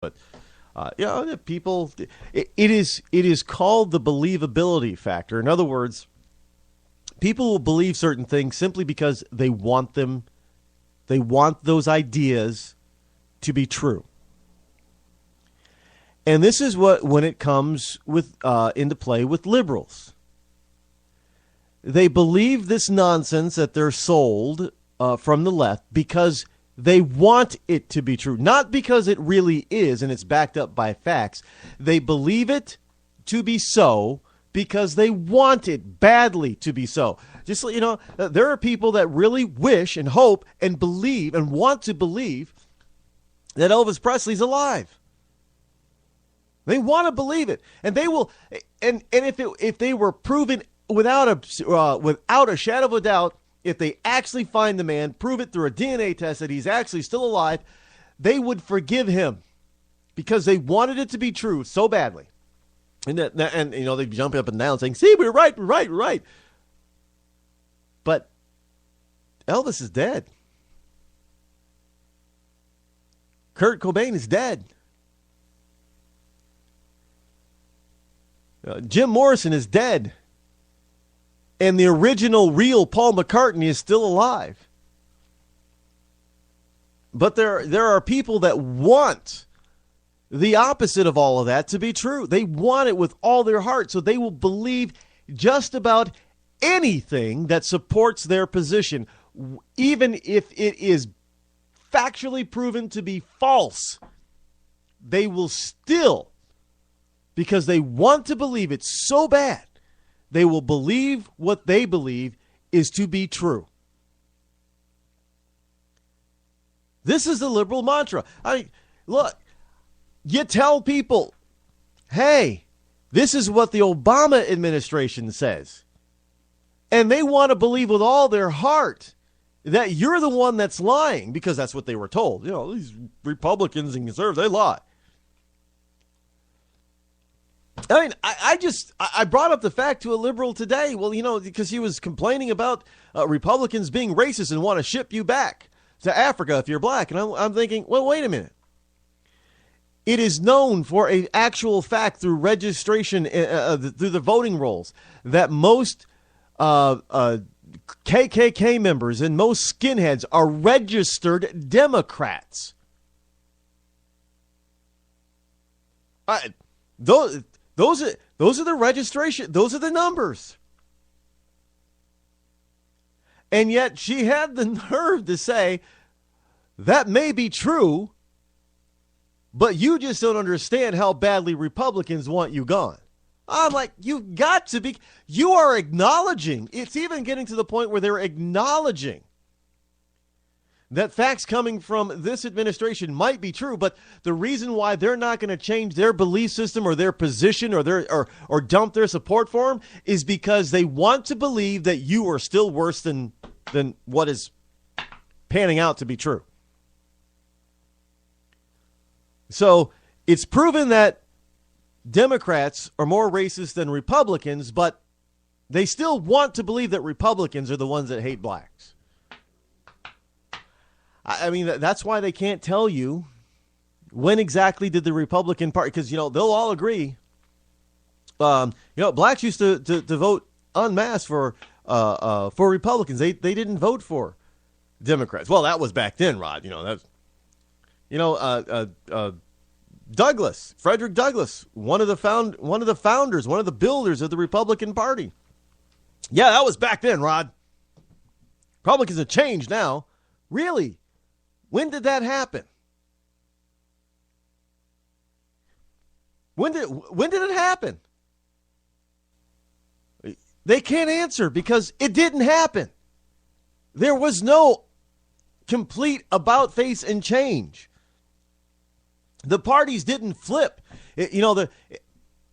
But people, it is called the believability factor. In other words, people will believe certain things simply because they want them. They want those ideas to be true. And this is when it comes into play with liberals. They believe this nonsense that they're sold from the left because they want it to be true, not because it really is and it's backed up by facts. They believe it to be so because they want it badly to be so. Just so you know, there are people that really wish and hope and believe and want to believe that Elvis Presley's alive. They want to believe it, and they will. And if they were proven without a shadow of a doubt, if they actually find the man, prove it through a DNA test that he's actually still alive, they would forgive him because they wanted it to be true so badly. And they jump up and down saying, "See, we're right, we're right, we're right." But Elvis is dead. Kurt Cobain is dead. Jim Morrison is dead. And the original real Paul McCartney is still alive. But there are people that want the opposite of all of that to be true. They want it with all their heart, so they will believe just about anything that supports their position, even if it is factually proven to be false. They will still, because they want to believe it so bad, they will believe what they believe is to be true. This is the liberal mantra. Look, you tell people, hey, this is what the Obama administration says. And they want to believe with all their heart that you're the one that's lying because that's what they were told. You know, these Republicans and conservatives, they lie. I mean, I brought up the fact to a liberal today. Well, because he was complaining about Republicans being racist and want to ship you back to Africa if you're black. And I'm thinking, well, wait a minute. It is known for an actual fact through registration, through the voting rolls, that most KKK members and most skinheads are registered Democrats. Those are the registration. Those are the numbers. And yet she had the nerve to say that may be true, but you just don't understand how badly Republicans want you gone. I'm like, you've got to be. You are acknowledging. It's even getting to the point where they're acknowledging that facts coming from this administration might be true, but the reason why they're not going to change their belief system or their position or dump their support for them is because they want to believe that you are still worse than what is panning out to be true. So it's proven that Democrats are more racist than Republicans, but they still want to believe that Republicans are the ones that hate blacks. I mean, that's why they can't tell you when exactly did the Republican Party, because, they'll all agree. Blacks used to vote en masse for Republicans. They didn't vote for Democrats. Well, that was back then, Rod. Douglas, Frederick Douglass, one of the founders, one of the builders of the Republican Party. Yeah, that was back then, Rod. Republicans have changed now. Really? When did that happen? When did it happen? They can't answer because it didn't happen. There was no complete about-face and change. The parties didn't flip. It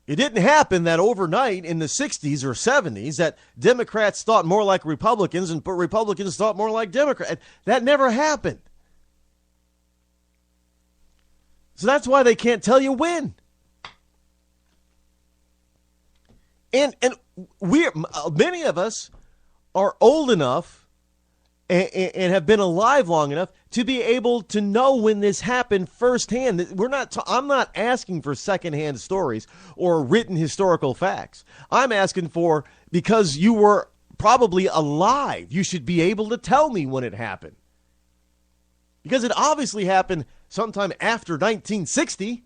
didn't happen that overnight in the 60s or 70s that Democrats thought more like Republicans and Republicans thought more like Democrats. That never happened. So that's why they can't tell you when. And many of us are old enough and have been alive long enough to be able to know when this happened firsthand. I'm not asking for secondhand stories or written historical facts. I'm asking for, because you were probably alive, you should be able to tell me when it happened. Because it obviously happened sometime after 1960.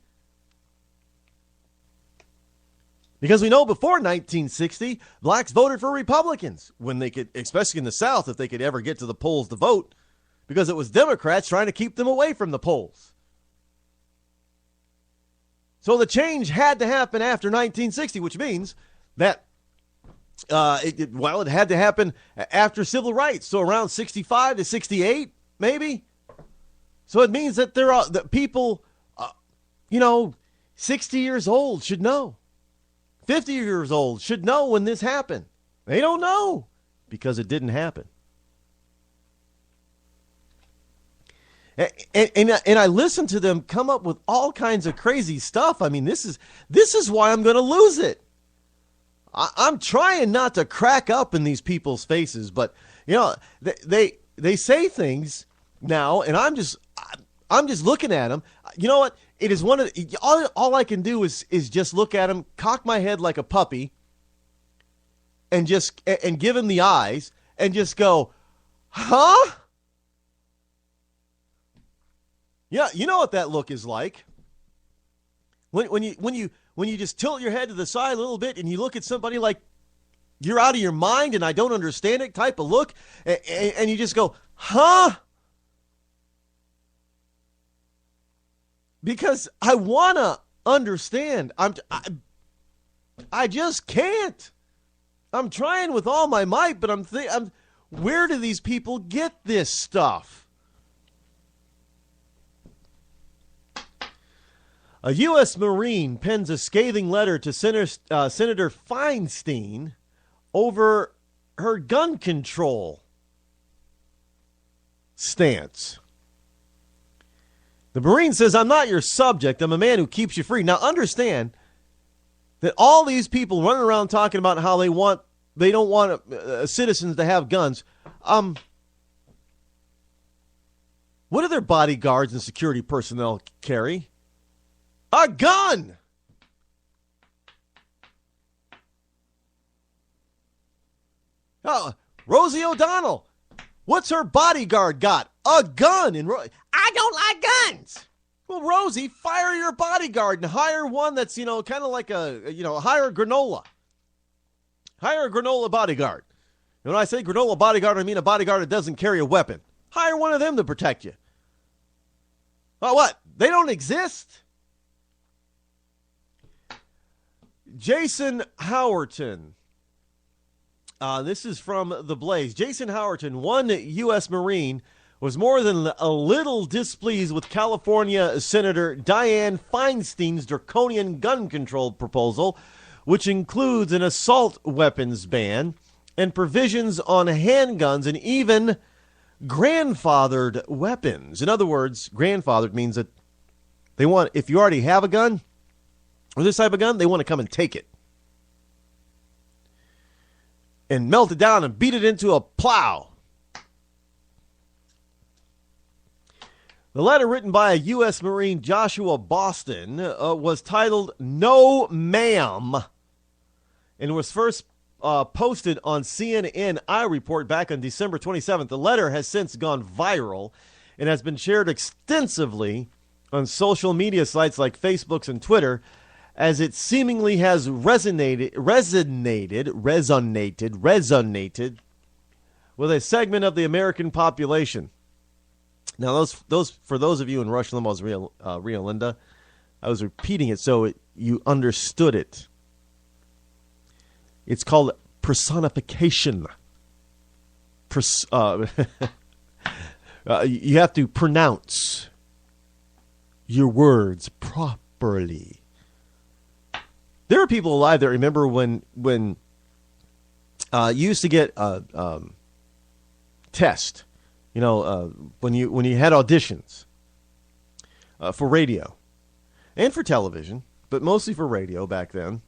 Because we know before 1960, blacks voted for Republicans when they could, especially in the South, if they could ever get to the polls to vote, because it was Democrats trying to keep them away from the polls. So the change had to happen after 1960, which means that it had to happen after civil rights, so around 65 to 68, maybe. So it means that that people, 60 years old should know. 50 years old should know when this happened. They don't know because it didn't happen. And I listen to them come up with all kinds of crazy stuff. I mean, this is why I'm going to lose it. I'm trying not to crack up in these people's faces, but they say things now, and I'm just looking at them. You know what? It is one of all I can do is just look at them, cock my head like a puppy, and give him the eyes, and just go, huh? Yeah, you know what that look is like. When you just tilt your head to the side a little bit, and you look at somebody like you're out of your mind, and I don't understand it type of look, and you just go, huh? Because I want to understand. I just can't. I'm trying with all my might, but where do these people get this stuff? A U.S. Marine pens a scathing letter to Senator Feinstein over her gun control stance. The Marine says, "I'm not your subject. I'm a man who keeps you free." Now understand that all these people running around talking about how they don't want citizens to have guns. What do their bodyguards and security personnel carry? A gun! Rosie O'Donnell, what's her bodyguard got? A gun! And I don't like guns! Well, Rosie, fire your bodyguard and hire one that's, kind of like hire a granola. Hire a granola bodyguard. And when I say granola bodyguard, I mean a bodyguard that doesn't carry a weapon. Hire one of them to protect you. Oh, what? They don't exist? Jason Howerton. This is from The Blaze. Jason Howerton, one U.S. Marine, was more than a little displeased with California Senator Dianne Feinstein's draconian gun control proposal, which includes an assault weapons ban and provisions on handguns and even grandfathered weapons. In other words, grandfathered means that if you already have a gun, or this type of gun, they want to come and take it and melt it down and beat it into a plow. The letter, written by a U.S. Marine, Joshua Boston, was titled "No Ma'am," and was first posted on CNN iReport back on December 27th. The letter has since gone viral and has been shared extensively on social media sites like Facebook and Twitter, as it seemingly has resonated with a segment of the American population. Now, those for those of you in Rush Limbaugh's Rio Linda, I was repeating it so you understood it. It's called personification. You have to pronounce your words properly. There are people alive that remember when you used to get a test, when you had auditions for radio and for television, but mostly for radio back then.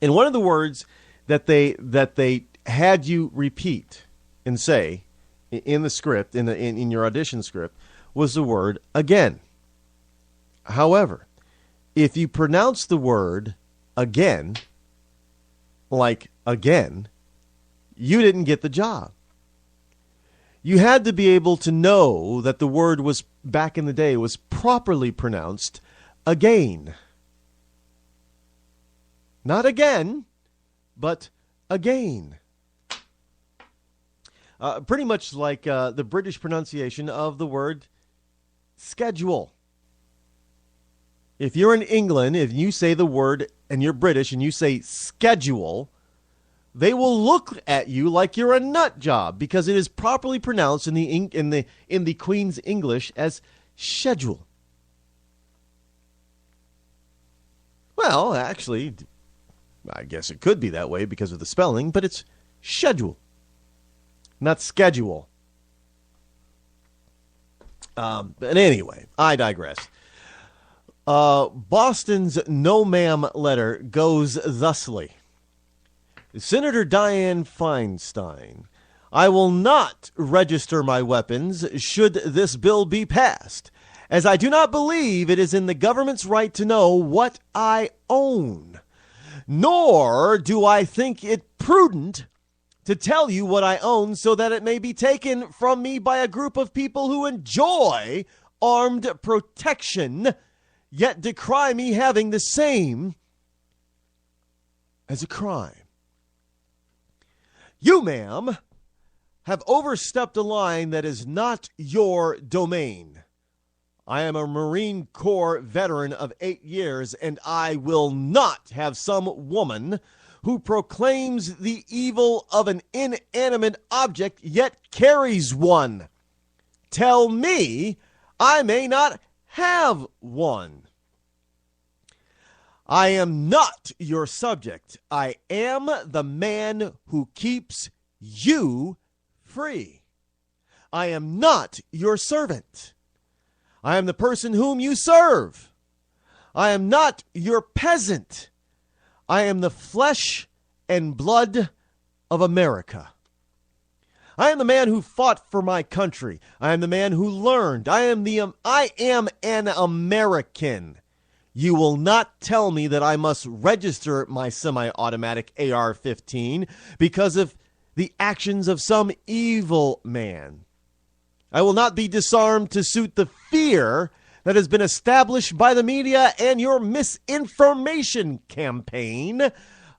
And one of the words that they had you repeat and say in the script, in your audition script, was the word again. However, if you pronounce the word again, like again, you didn't get the job. You had to be able to know that the word was, back in the day, was properly pronounced again. Not again, but again. Pretty much like the British pronunciation of the word schedule. If you're in England, if you say the word, and you're British, and you say schedule, they will look at you like you're a nut job because it is properly pronounced in the Queen's English as schedule. Well, actually, I guess it could be that way because of the spelling, but it's schedule, not schedule. But anyway, I digress. Boston's no ma'am letter goes thusly. Senator Dianne Feinstein, I will not register my weapons should this bill be passed, as I do not believe it is in the government's right to know what I own, nor do I think it prudent to tell you what I own so that it may be taken from me by a group of people who enjoy armed protection, yet decry me having the same as a crime. You, ma'am, have overstepped a line that is not your domain. I am a Marine Corps veteran of 8 years, and I will not have some woman who proclaims the evil of an inanimate object yet carries one tell me I may not have one. I am not your subject. I am the man who keeps you free. I am not your servant. I am the person whom you serve. I am not your peasant. I am the flesh and blood of America. I am the man who fought for my country. I am the man who learned. I am an American. You will not tell me that I must register my semi-automatic AR-15 because of the actions of some evil man. I will not be disarmed to suit the fear that has been established by the media and your misinformation campaign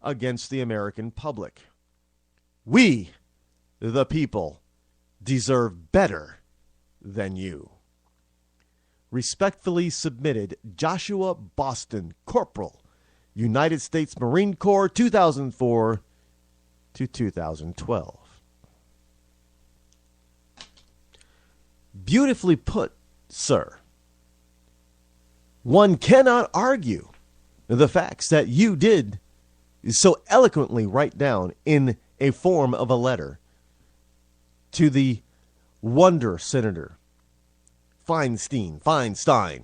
against the American public. We, the people, deserve better than you. Respectfully submitted, Joshua Boston, Corporal, United States Marine Corps, 2004 to 2012. Beautifully put, sir. One cannot argue the facts that you did so eloquently write down in a form of a letter to the wonder senator, Feinstone.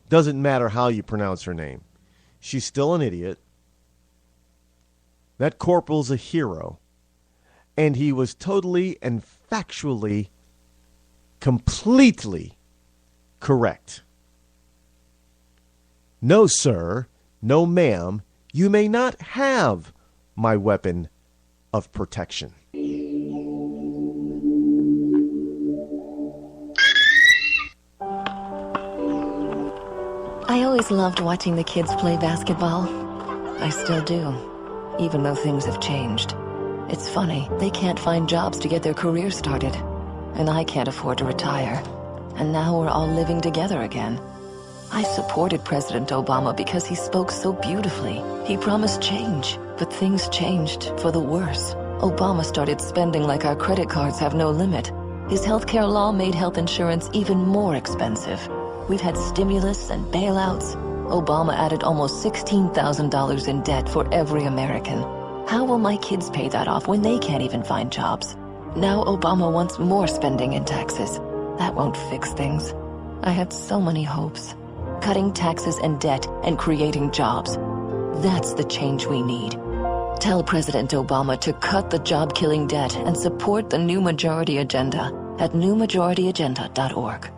Doesn't matter how you pronounce her name. She's still an idiot. That corporal's a hero. And he was totally and factually, completely correct. No, sir. No, ma'am. You may not have my weapon of protection. I always loved watching the kids play basketball. I still do, even though things have changed. It's funny, they can't find jobs to get their careers started. And I can't afford to retire. And now we're all living together again. I supported President Obama because he spoke so beautifully. He promised change, but things changed for the worse. Obama started spending like our credit cards have no limit. His healthcare law made health insurance even more expensive. We've had stimulus and bailouts. Obama added almost $16,000 in debt for every American. How will my kids pay that off when they can't even find jobs? Now Obama wants more spending and taxes. That won't fix things. I had so many hopes. Cutting taxes and debt and creating jobs. That's the change we need. Tell President Obama to cut the job-killing debt and support the New Majority Agenda at newmajorityagenda.org.